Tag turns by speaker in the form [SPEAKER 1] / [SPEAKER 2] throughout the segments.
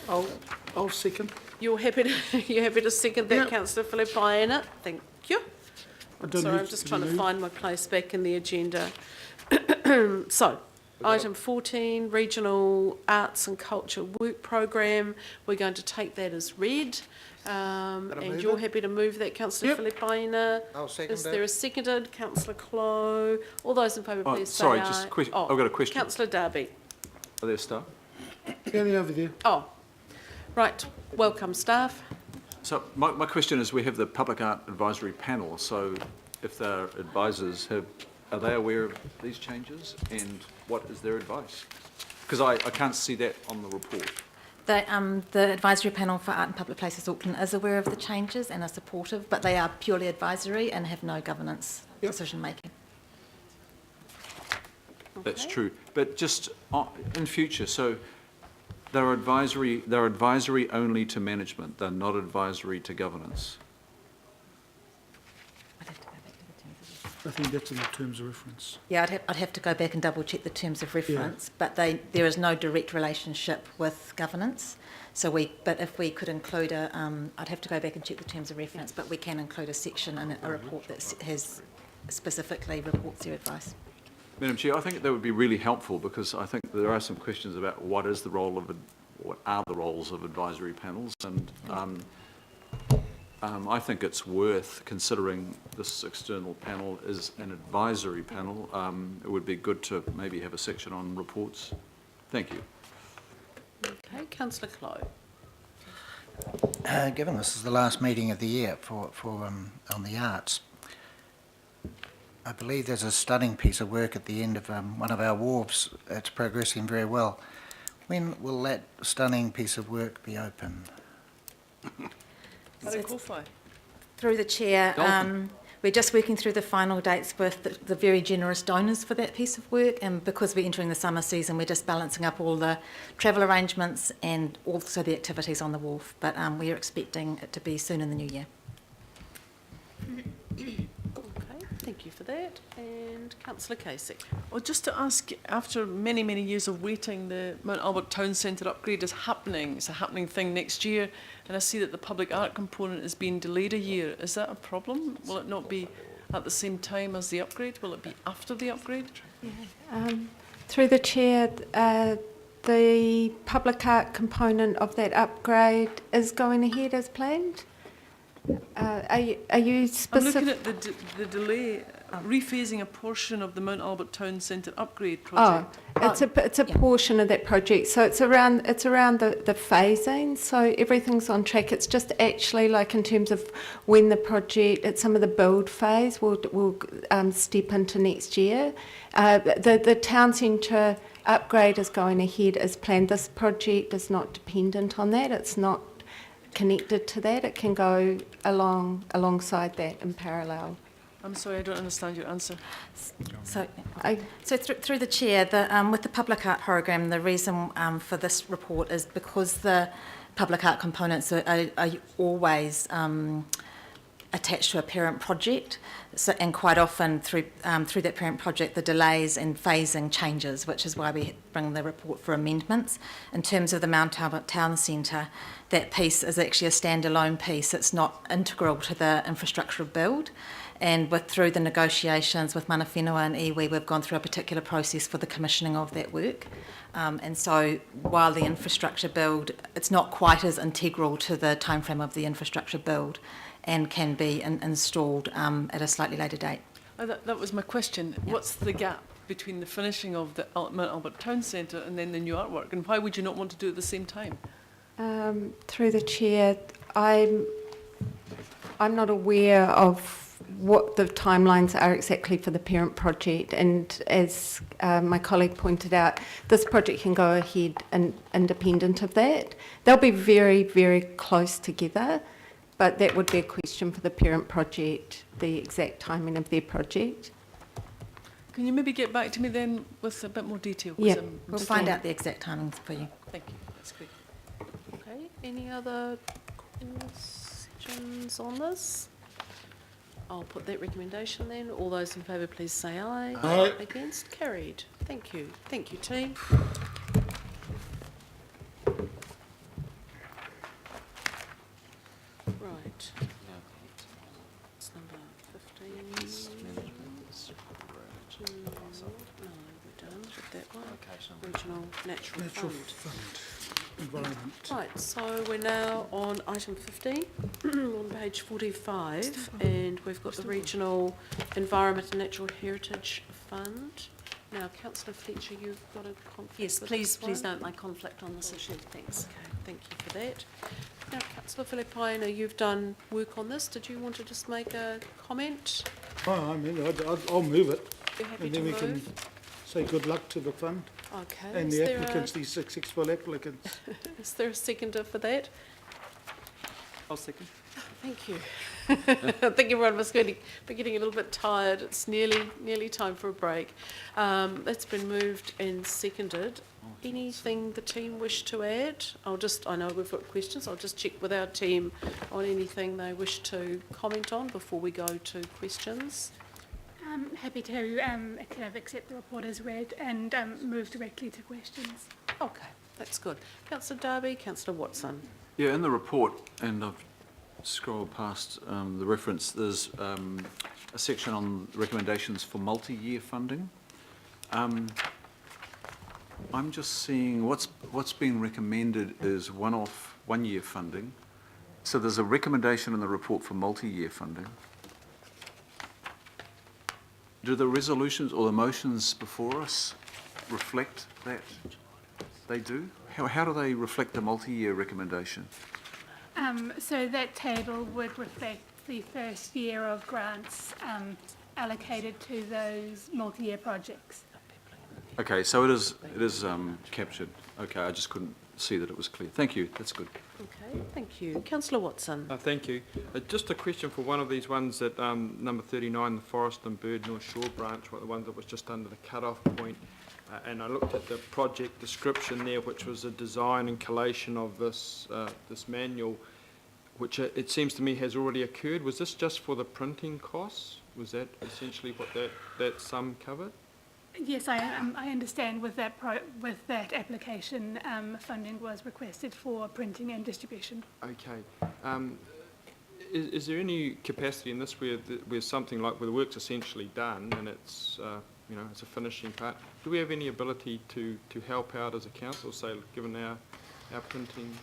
[SPEAKER 1] I'll second.
[SPEAKER 2] You're happy to second that,
[SPEAKER 1] Yep.
[SPEAKER 2] Councillor Filipaina? Thank you. Sorry, I'm just trying to
[SPEAKER 1] move.
[SPEAKER 2] find my place back in the agenda. So, item 14, Regional Arts and Culture Work Programme. We're going to take that as read. And you're happy to move that, Councillor Filipaina?
[SPEAKER 3] I'll second
[SPEAKER 2] Is there a seconded? Councillor Clow? All those in favour, please
[SPEAKER 4] sorry,
[SPEAKER 2] say
[SPEAKER 4] just
[SPEAKER 2] aye.
[SPEAKER 4] a question. I've got a question.
[SPEAKER 2] Councillor Darby.
[SPEAKER 4] Are there staff?
[SPEAKER 1] Yeah, they're over there.
[SPEAKER 2] Oh, right. Welcome, staff.
[SPEAKER 4] So my question is, we have the Public Art Advisory Panel, so if their advisors are they aware of these changes, and what is their advice? Because I can't see that on the report.
[SPEAKER 5] The Advisory Panel for Art and Public Places Auckland is aware of the changes and are supportive, but they are purely advisory and have no governance decision making.
[SPEAKER 4] That's true. But just in future, so they're advisory only to management, they're not advisory to governance.
[SPEAKER 5] I'd have to go back to the terms of reference.
[SPEAKER 1] I think that's in the terms of reference.
[SPEAKER 5] Yeah, I'd have to go back and double check the terms of reference, but there is no direct relationship with governance. But if we could include I'd have to go back and check the terms of reference, but we can include a section in a report that has specifically reports their advice.
[SPEAKER 4] Madam Chair, I think that would be really helpful, because I think there are some questions about what are the roles of advisory panels, and I think it's worth considering this external panel is an advisory panel. It would be good to maybe have a section on reports. Thank you.
[SPEAKER 2] Okay, Councillor Clow.
[SPEAKER 3] Given this is the last meeting of the year for on the arts, I believe there's a stunning piece of work at the end of one of our wharves. It's progressing very well. When will that stunning piece of work be open?
[SPEAKER 5] Through the chair, we're just working through the final dates with the very generous donors for that piece of work, and because we're entering the summer season, we're just balancing up all the travel arrangements and also the activities on the wharf, but we are expecting it to be soon in the new year.
[SPEAKER 2] Thank you for that. And Councillor Casey.
[SPEAKER 6] Well, just to ask, after many, many years of waiting, the Mount Albert Town Centre upgrade is happening. It's a happening thing next year, and I see that the public art component is being delayed a year. Is that a problem? Will it not be at the same time as the upgrade? Will it be after the upgrade?
[SPEAKER 7] Through the chair, the public art component of that upgrade is going ahead as planned. Are you specific?
[SPEAKER 6] I'm looking at the delay, rephasing a portion of the Mount Albert Town Centre upgrade project.
[SPEAKER 7] It's a portion of that project, so it's around the phasing. So everything's on track. It's just actually like in terms of when the project, at some of the build phase, will step into next year. The town centre upgrade is going ahead as planned. This project is not dependent on that. It's not connected to that. It can go alongside that in parallel.
[SPEAKER 6] I'm sorry, I don't understand your answer.
[SPEAKER 5] So through the chair, with the public art program, the reason for this report is because the public art components are always attached to a parent project, so, and quite often through that parent project the delays and phasing changes, which is why we bring the report for amendments. In terms of the Mount Albert Town Centre, that piece is actually a standalone piece. It's not integral to the infrastructure build, and through the negotiations with Mana Whenua and iwi, we've gone through a particular process for the commissioning of that work. And so while the infrastructure build, it's not quite as integral to the timeframe of the infrastructure build, and can be installed at a slightly later date.
[SPEAKER 6] That was my question. Yep. What's the gap between the finishing of the Mount Albert Town Centre and then the new artwork, and why would you not want to do it at the same time?
[SPEAKER 7] Through the chair, I'm not aware of what the timelines are exactly for the parent project, and as my colleague pointed out, this project can go ahead independent of that. They'll be very, very close together, but that would be a question for the parent project, the exact timing of their project.
[SPEAKER 6] Can you maybe get back to me then with a bit more detail?
[SPEAKER 5] Yeah, we'll find out the exact timings for you.
[SPEAKER 6] Thank you, that's great.
[SPEAKER 2] Okay, any other questions on this? I'll put that recommendation then. All those in favour, please say aye.
[SPEAKER 1] Aye.
[SPEAKER 2] Against? Carried. Thank you. Thank you, team. Natural
[SPEAKER 1] Natural
[SPEAKER 2] Fund.
[SPEAKER 1] Fund, Environment.
[SPEAKER 2] Right, so we're now on item 15, on page 45, and we've got the Regional Environment and Natural Heritage Fund. Now, councillor Fletcher, you've got a conflict
[SPEAKER 8] Yes,
[SPEAKER 2] with
[SPEAKER 8] please
[SPEAKER 2] this one?
[SPEAKER 8] note my conflict on this issue, thanks.
[SPEAKER 2] Okay, thank you for that. Now, councillor Filipaina, you've done work on this. Did you want to just make a comment?
[SPEAKER 1] Oh, I mean, I'll move it,
[SPEAKER 2] You're happy
[SPEAKER 1] and
[SPEAKER 2] to
[SPEAKER 1] then we
[SPEAKER 2] move?
[SPEAKER 1] can say good luck to the fund
[SPEAKER 2] Okay,
[SPEAKER 1] and
[SPEAKER 2] is
[SPEAKER 1] the
[SPEAKER 2] there
[SPEAKER 1] applicants, these successful applicants.
[SPEAKER 2] is there a seconder for that?
[SPEAKER 4] I'll second.
[SPEAKER 2] Thank you. I think everyone must be getting a little bit tired. It's nearly time for a break. That's been moved and seconded. Anything the team wish to add? I know we've got questions. I'll just check with our team on anything they wish to comment on before we go to questions.
[SPEAKER 9] I'm happy to kind of accept the report as read and move directly to questions.
[SPEAKER 2] Okay, that's good. Councillor Darby, Councillor Watson.
[SPEAKER 4] Yeah, in the report, and I've scrolled past the reference, there's a section on recommendations for multi-year funding. I'm just seeing what's being recommended is one-off, one-year funding. So there's a recommendation in the report for multi-year funding. Do the resolutions or the motions before us reflect that? They do? How do they reflect the multi-year recommendation?
[SPEAKER 9] So that table would reflect the first year of grants allocated to those multi-year projects.
[SPEAKER 4] Okay, so it is captured. Okay, I just couldn't see that it was clear. Thank you, that's good.
[SPEAKER 2] Okay, thank you. Councillor Watson.
[SPEAKER 10] Thank you. Just a question for one of these ones that number 39, the Forest and Bird North Shore branch, the one that was just under the cut-off point. And I looked at the project description there, which was a design and collation of this manual, which it seems to me has already occurred. Was this just for the printing costs? Was that essentially what that sum covered?
[SPEAKER 9] Yes, I understand with that application, funding was requested for printing and distribution.
[SPEAKER 10] Okay. Is there any capacity in this where something like where the work's essentially done and it's it's a finishing part? Do we have any ability to help out as a council, say, given our printing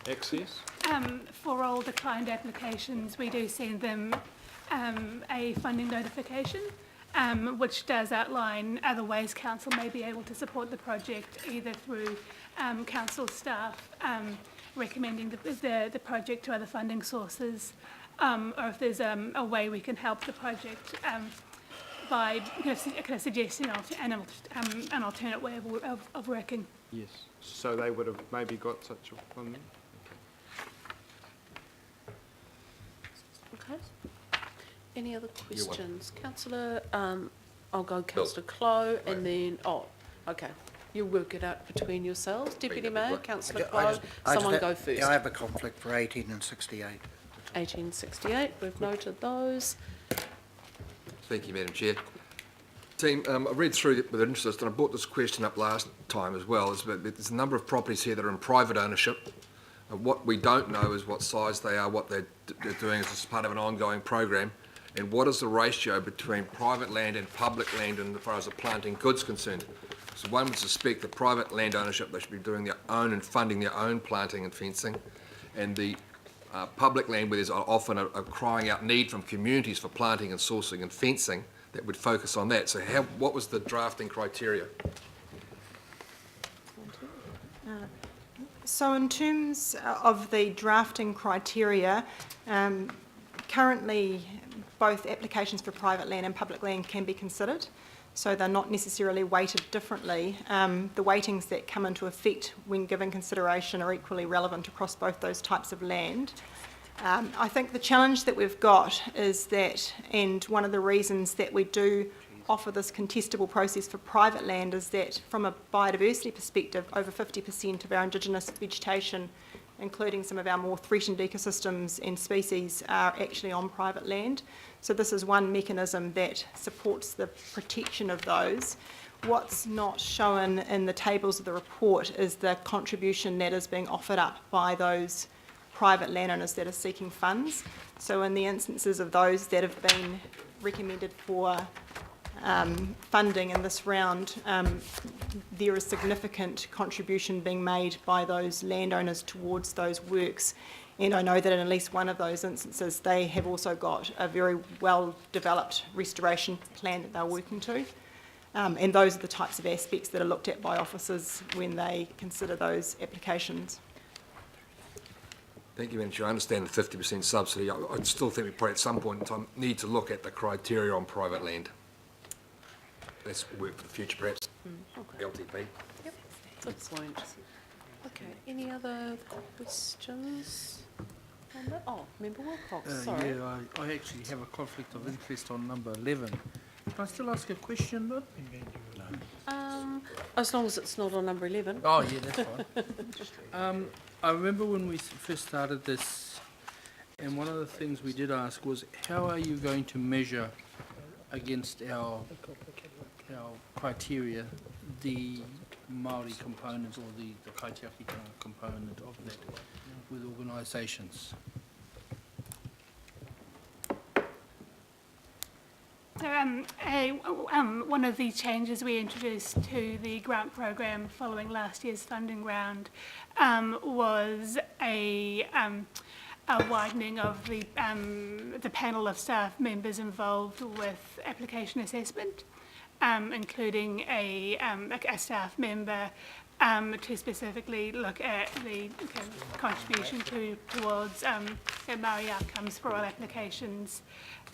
[SPEAKER 10] access?
[SPEAKER 9] For all declined applications, we do send them a funding notification, which does outline other ways council may be able to support the project, either through council staff recommending the project to other funding sources, or if there's a way we can help the project by kind of suggesting an alternate way of working.
[SPEAKER 10] Yes. So they would have maybe got such a funding?
[SPEAKER 2] Okay. Any other questions? Councillor, I'll go Councillor Clow and then, okay. You work it out between yourselves. Deputy Mayor, Councillor Clow, someone go first.
[SPEAKER 3] Yeah, I have a conflict for 18 and 68.
[SPEAKER 2] 1868, we've noted those.
[SPEAKER 11] Thank you, Madam Chair. Team, I read through it with interest, and I brought this question up last time as well. There's a number of properties here that are in private ownership. What we don't know is what size they are, what they're doing as part of an ongoing program, and what is the ratio between private land and public land as far as the planting goods concerned. So one would suspect that private land ownership, they should be doing their own and funding their own planting and fencing, and the public land where there's often a crying out need from communities for planting and sourcing and fencing, that would focus on that. So what was the drafting criteria?
[SPEAKER 12] So in terms of the drafting criteria, currently both applications for private land and public land can be considered, so they're not necessarily weighted differently. The weightings that come into effect when given consideration are equally relevant across both those types of land. I think the challenge that we've got is that, and one of the reasons that we do offer this contestable process for private land is that from a biodiversity perspective, over 50% of our indigenous vegetation, including some of our more threatened ecosystems and species, are actually on private land. So this is one mechanism that supports the protection of those. What's not shown in the tables of the report is the contribution that is being offered up by those private landowners that are seeking funds. So in the instances of those that have been recommended for funding in this round, there is significant contribution being made by those landowners towards those works. And I know that in at least one of those instances, they have also got a very well-developed restoration plan that they're working to. And those are the types of aspects that are looked at by officers when they consider those applications.
[SPEAKER 11] Thank you, Madam Chair. I understand the 50% subsidy. I still think we probably at some point in time need to look at the criteria on private land. That's work for the future, perhaps.
[SPEAKER 2] Okay.
[SPEAKER 11] LTP.
[SPEAKER 2] Yep, good point. Okay, any other questions on that? Oh, Member Wilcox, sorry.
[SPEAKER 13] Yeah, I actually have a conflict of interest on number 11. Can I still ask a question, Lord?
[SPEAKER 2] As long as it's not on number 11.
[SPEAKER 13] Oh, yeah, that's fine. I remember when we first started this, and one of the things we did ask was, how are you going to measure against our criteria the Māori component or the Kaitiaki component of that with organisations?
[SPEAKER 9] So one of the changes we introduced to the grant program following last year's funding round was a widening of the panel of staff members involved with application assessment, including a staff member to specifically look at the contribution towards Māori outcomes for all applications,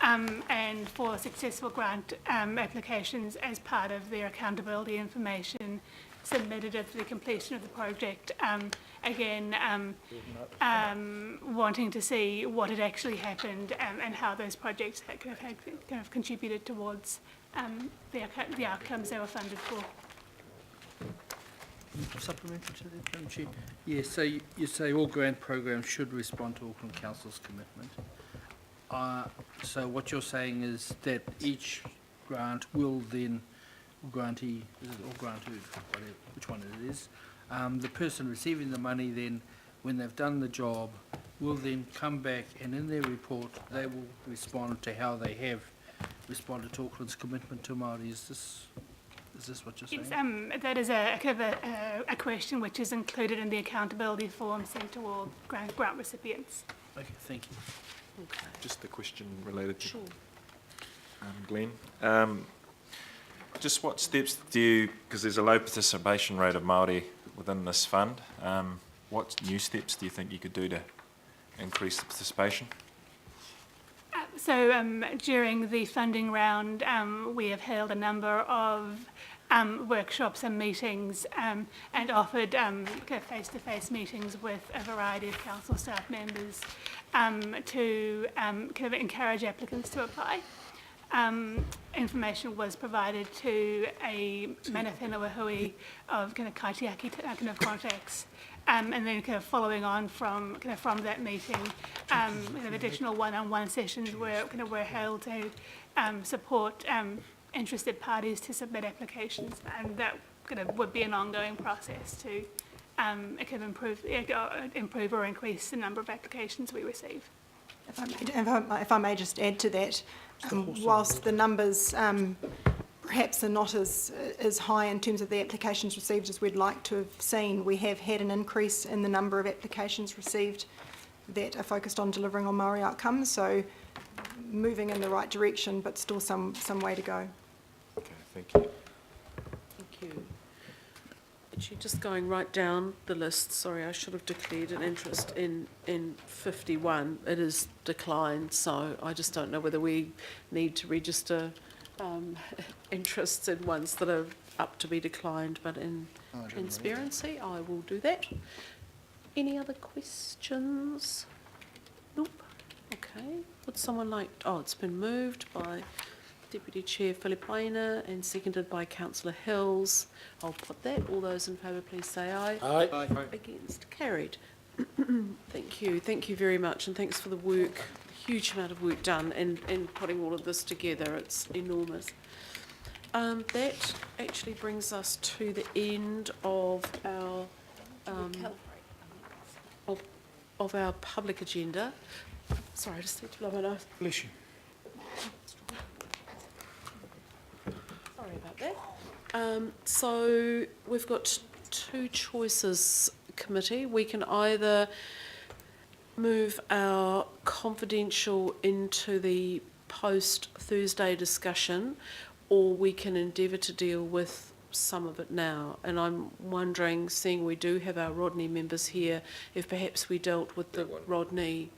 [SPEAKER 9] and for successful grant applications as part of their accountability information submitted at the completion of the project. Wanting to see what had actually happened and how those projects had kind of contributed towards the outcomes they were funded for.
[SPEAKER 13] Supplementary to that, Madam Chair? Yeah, so you say all grant programs should respond to Auckland Council's commitment. So what you're saying is that each grant will then, grantee, is it or granted, whatever, which one it is, the person receiving the money then, when they've done the job, will then come back and in their report they will respond to how they have responded to Auckland's commitment to Māori. Is this what you're saying?
[SPEAKER 9] That is a kind of a question which is included in the accountability form sent to all grant recipients.
[SPEAKER 13] Okay, thank you.
[SPEAKER 2] Okay.
[SPEAKER 14] Just a question related to
[SPEAKER 2] Sure.
[SPEAKER 14] Glenn. Just what steps do you, because there's a low participation rate of Māori within this fund, what new steps do you think you could do to increase the participation?
[SPEAKER 9] So during the funding round, we have held a number of workshops and meetings and offered kind of face-to-face meetings with a variety of council staff members to kind of encourage applicants to apply. Information was provided to a mana whenua hui of kind of kaitiaki kind of contacts, and then kind of following on from that meeting, kind of additional one-on-one sessions were held to support interested parties to submit applications, and that kind of would be an ongoing process to kind of improve or increase the number of applications we receive.
[SPEAKER 12] If I may just add to that, whilst the numbers perhaps are not as high in terms of the applications received as we'd like to have seen, we have had an increase in the number of applications received that are focused on delivering on Māori outcomes, so moving in the right direction, but still some way to go.
[SPEAKER 14] Okay, thank you.
[SPEAKER 2] Thank you. Actually, just going right down the list, sorry, I should have declared an interest in 51. It is declined, so I just don't know whether we need to register interests in ones that are up to be declined, but in transparency, I will do that. Any other questions? Nope. Okay. Would someone like... Oh, it's been moved by Deputy Chair Filipaina and seconded by Councillor Hills. I'll put that. All those in favour, please say aye.
[SPEAKER 1] Aye.
[SPEAKER 10] Aye.
[SPEAKER 2] Against? Carried. Thank you. Thank you very much, and thanks for the work, the huge amount of work done in putting all of this together. It's enormous. That actually brings us to the end of our of our public agenda. Sorry, I just need to blow my nose.
[SPEAKER 1] Bless you.
[SPEAKER 2] Sorry about that. So we've got two choices, committee. We can either move our confidential into the post-Thursday discussion, or we can endeavour to deal with some of it now. And I'm wondering, seeing we do have our Rodney members here, if perhaps we dealt with the Rodney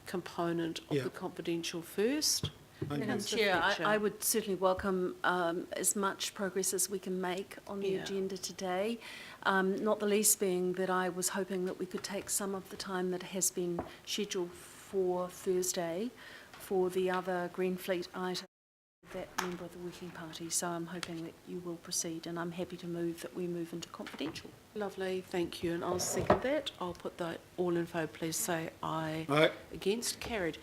[SPEAKER 2] component of
[SPEAKER 1] Yeah.
[SPEAKER 2] the confidential first.
[SPEAKER 8] Madam
[SPEAKER 2] Councillor
[SPEAKER 8] Chair,
[SPEAKER 2] Fletcher.
[SPEAKER 8] I would certainly welcome as much progress as we can make on the
[SPEAKER 2] Yeah.
[SPEAKER 8] agenda today, not the least being that I was hoping that we could take some of the time that has been scheduled for Thursday for the other Green Fleet item, that member of the working party. So I'm hoping that you will proceed, and I'm happy to move that we move into confidential.
[SPEAKER 2] Lovely, thank you, and I'll second that. I'll put that all in favour, please say aye.
[SPEAKER 1] Aye.
[SPEAKER 2] Against, carried.